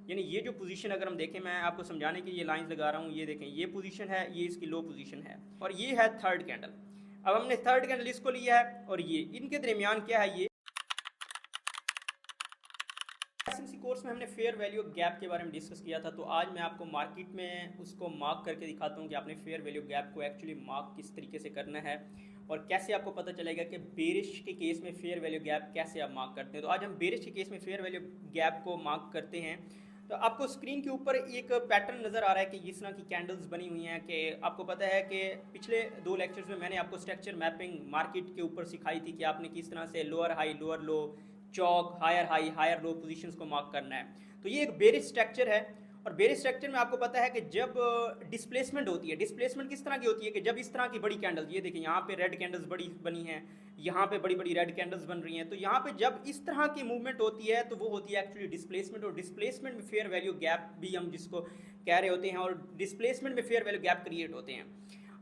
यानी ये जो पोजीशन अगर हम देखें, मैं आपको समझाने के लिए लाइंस लगा रहा हूँ, ये देखें ये पोजीशन है, ये इसकी लो पोजीशन है और ये है थर्ड कैंडल। अब हमने थर्ड कैंडल इसको लिया है और ये इनके दरमियान क्या है, ये एसएमसी कोर्स में हमने फेयर वैल्यू गैप के बारे में डिस्कस किया था। तो आज मैं आपको मार्केट में उसको मार्क करके दिखाता हूँ कि आपने फेयर वैल्यू गैप को एक्चुअली मार्क किस तरीके से करना है और कैसे आपको पता चलेगा कि बेरिश के केस में फेयर वैल्यू गैप कैसे आप मार्क करते हैं। तो आज हम बेरिश के केस में फेयर वैल्यू गैप को मार्क करते हैं। तो आपको स्क्रीन के ऊपर एक पैटर्न नज़र आ रहा है कि जिस तरह की कैंडल्स बनी हुई हैं, कि आपको पता है कि पिछले 2 लेक्चर्स में मैंने आपको स्ट्रक्चर मैपिंग मार्केट के ऊपर सिखाई थी कि आपने किस तरह से लोअर हाई लोअर लो, चौक, higher high higher low positions को मार्क करना है। तो ये एक बेरिश स्ट्रक्चर है और बेरिश स्ट्रक्चर में आपको पता है कि जब डिस्प्लेसमेंट होती है, डिस्प्लेसमेंट किस तरह की होती है कि जब इस तरह की बड़ी कैंडल्स, ये देखिए यहाँ पे रेड कैंडल्स बड़ी बनी हैं, यहाँ पे बड़ी बड़ी रेड कैंडल्स बन रही हैं, तो यहाँ पे जब इस तरह की मूवमेंट होती है तो वो होती है एक्चुअली डिस्प्लेसमेंट। और डिस्प्लेसमेंट में फेयर वैल्यू गैप भी हम जिसको कह रहे होते हैं और डिस्प्लेसमेंट में फेयर वैल्यू गैप क्रिएट होते हैं।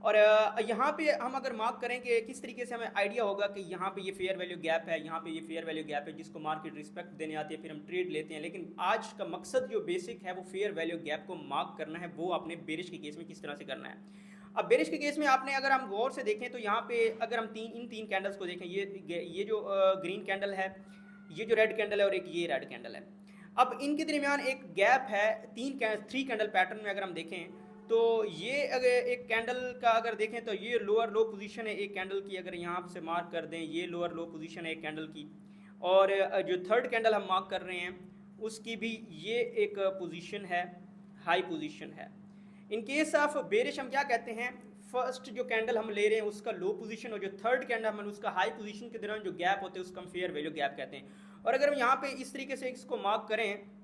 और यहाँ पे हम अगर मार्क करें कि किस तरीके से हमें आइडिया होगा कि यहाँ पे ये फेयर वैल्यू गैप है, यहाँ पे ये फेयर वैल्यू गैप है जिसको मार्केट रिस्पेक्ट देने आती है, फिर हम ट्रेड लेते हैं। लेकिन आज का मकसद जो बेसिक है वो फेयर वैल्यू गैप को मार्क करना है, वो आपने बेरिश के केस में किस तरह से करना है। अब बेरिश के केस में आपने अगर हम गौर से देखें तो यहाँ पे अगर हम इन तीन कैंडल्स को देखें, ये जो ग्रीन कैंडल है, ये जो रेड कैंडल है और एक ये रेड कैंडल है। अब इनके दरमियान एक गैप है थ्री कैंडल पैटर्न में अगर हम देखें तो ये अगर एक कैंडल का अगर देखें तो ये लोअर लो पोजीशन है एक कैंडल की, अगर यहाँ से मार्क कर दें ये लोअर लो पोजीशन है एक कैंडल की, और जो थर्ड कैंडल हम मार्क कर रहे हैं उसकी भी ये एक पोजीशन है, हाई पोजीशन है। इन केस ऑफ बेरिश हम क्या कहते हैं, फर्स्ट जो कैंडल हम ले रहे हैं उसका लो पोजीशन और जो थर्ड कैंडल हम उसका हाई पोजीशन के दौरान जो गैप होते हैं उसका हम फेयर वैल्यू गैप कहते हैं। और अगर हम यहाँ पे इस तरीके से इसको मार्क करें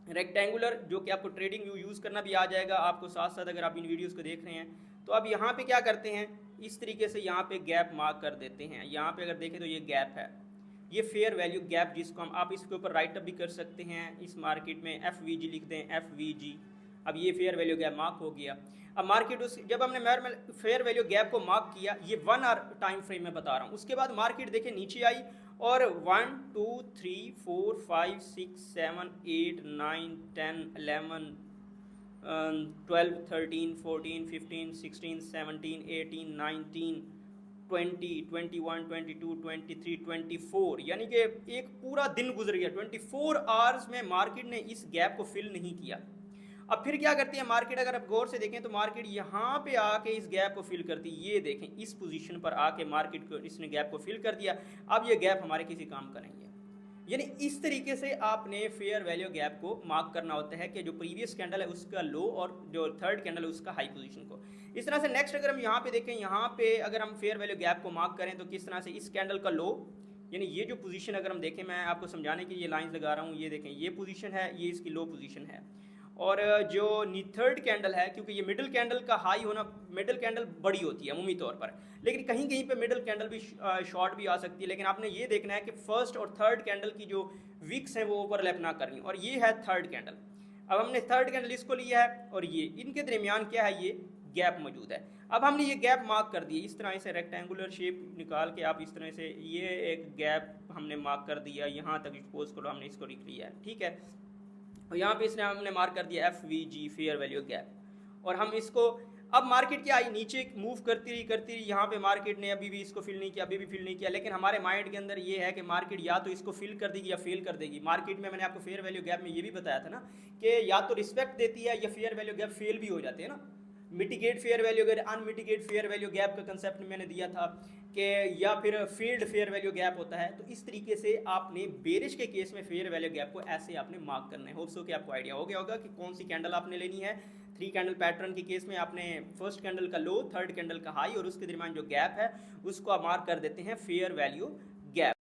रेक्टेंगुलर, जो कि आपको ट्रेडिंग व्यू यूज़ करना भी आ जाएगा आपको साथ साथ अगर आप इन वीडियोस को देख रहे हैं, तो अब यहाँ पे क्या करते हैं, इस तरीके से यहाँ पे गैप मार्क कर देते हैं। यहाँ पे अगर देखें तो ये गैप है, ये फेयर वैल्यू गैप जिसको हम आप इसके ऊपर राइट अप भी कर सकते हैं, इस मार्केट में FVG लिख दें, FVG। अब ये फेयर वैल्यू गैप मार्क हो गया। अब मार्केट उस जब हमने फेयर वैल्यू गैप को मार्क किया, ये 1 आवर टाइम फ्रेम में बता रहा हूँ, उसके बाद मार्केट देखें नीचे आई और 1 2 3 4 5 6 7 8 9 10 11 12 13 14 15 16 17 18 19 20 21 22 23 24, यानी कि एक पूरा दिन गुजर गया। 24 आवर्स में मार्केट ने इस गैप को फिल नहीं किया। अब फिर क्या करती है मार्केट, अगर आप गौर से देखें तो मार्केट यहाँ पे आके इस गैप को फिल करती है। ये देखें इस पोजीशन पर आके मार्केट को इसने गैप को फिल कर दिया। अब ये गैप हमारे किसी काम का नहीं है। यानी इस तरीके से आपने फेयर वैल्यू गैप को मार्क करना होता है कि जो प्रीवियस कैंडल है उसका लो और जो थर्ड कैंडल है उसका हाई पोजीशन को। इस तरह से नेक्स्ट अगर हम यहाँ पे देखें, यहाँ पे अगर हम फेयर वैल्यू गैप को मार्क करें तो किस तरह से इस कैंडल का लो, यानी ये जो पोजीशन अगर हम देखें, मैं आपको समझाने के लिए लाइंस लगा रहा हूँ, ये देखें ये पोजीशन है, ये इसकी लो पोजीशन है। और जो थर्ड कैंडल है, क्योंकि ये मिडिल कैंडल का हाई होना, मिडिल कैंडल बड़ी होती है अमूमी तौर पर, लेकिन कहीं कहीं पे मिडिल कैंडल भी शॉर्ट भी आ सकती है। लेकिन आपने ये देखना है कि फर्स्ट और थर्ड कैंडल की जो विक्स है वो ओवरलैप ना करनी। और ये है थर्ड कैंडल। अब हमने थर्ड कैंडल इसको लिया है और ये इनके दरमियान क्या है, ये गैप मौजूद है। अब हमने ये गैप मार्क कर दिया, इस तरह से रेक्टेंगुलर शेप निकाल के आप इस तरह से ये एक गैप हमने मार्क कर दिया, यहाँ तक सपोज करो हमने इसको लिख लिया है, ठीक है। और यहाँ पे इसने हमने मार्क कर दिया FVG फेयर वैल्यू गैप। और हम इसको, अब मार्केट क्या आई, नीचे मूव करती रही, यहाँ पे मार्केट ने अभी भी इसको फिल नहीं किया, अभी भी फिल नहीं किया। लेकिन हमारे माइंड के अंदर ये है कि मार्केट या तो इसको फिल कर देगी या फेल कर देगी। मार्केट में मैंने आपको फेयर वैल्यू गैप में ये भी बताया था ना कि या तो रिस्पेक्ट देती है या फेयर वैल्यू गैप फेल भी हो जाते हैं ना। Mitigate fair value gap, unmitigate fair value gap का कंसेप्ट मैंने दिया था कि या फिर फील्ड फेयर वैल्यू गैप होता है। तो इस तरीके से आपने बेरिश के केस में फेयर वैल्यू गैप को ऐसे आपने मार्क करना है। होप सो कि आपको आइडिया हो गया होगा कि कौन सी कैंडल आपने लेनी है। 3 कैंडल पैटर्न के केस में आपने फर्स्ट कैंडल का लो, थर्ड कैंडल का हाई और उसके दरमियान जो गैप है उसको आप मार्क कर देते हैं फेयर वैल्यू गैप।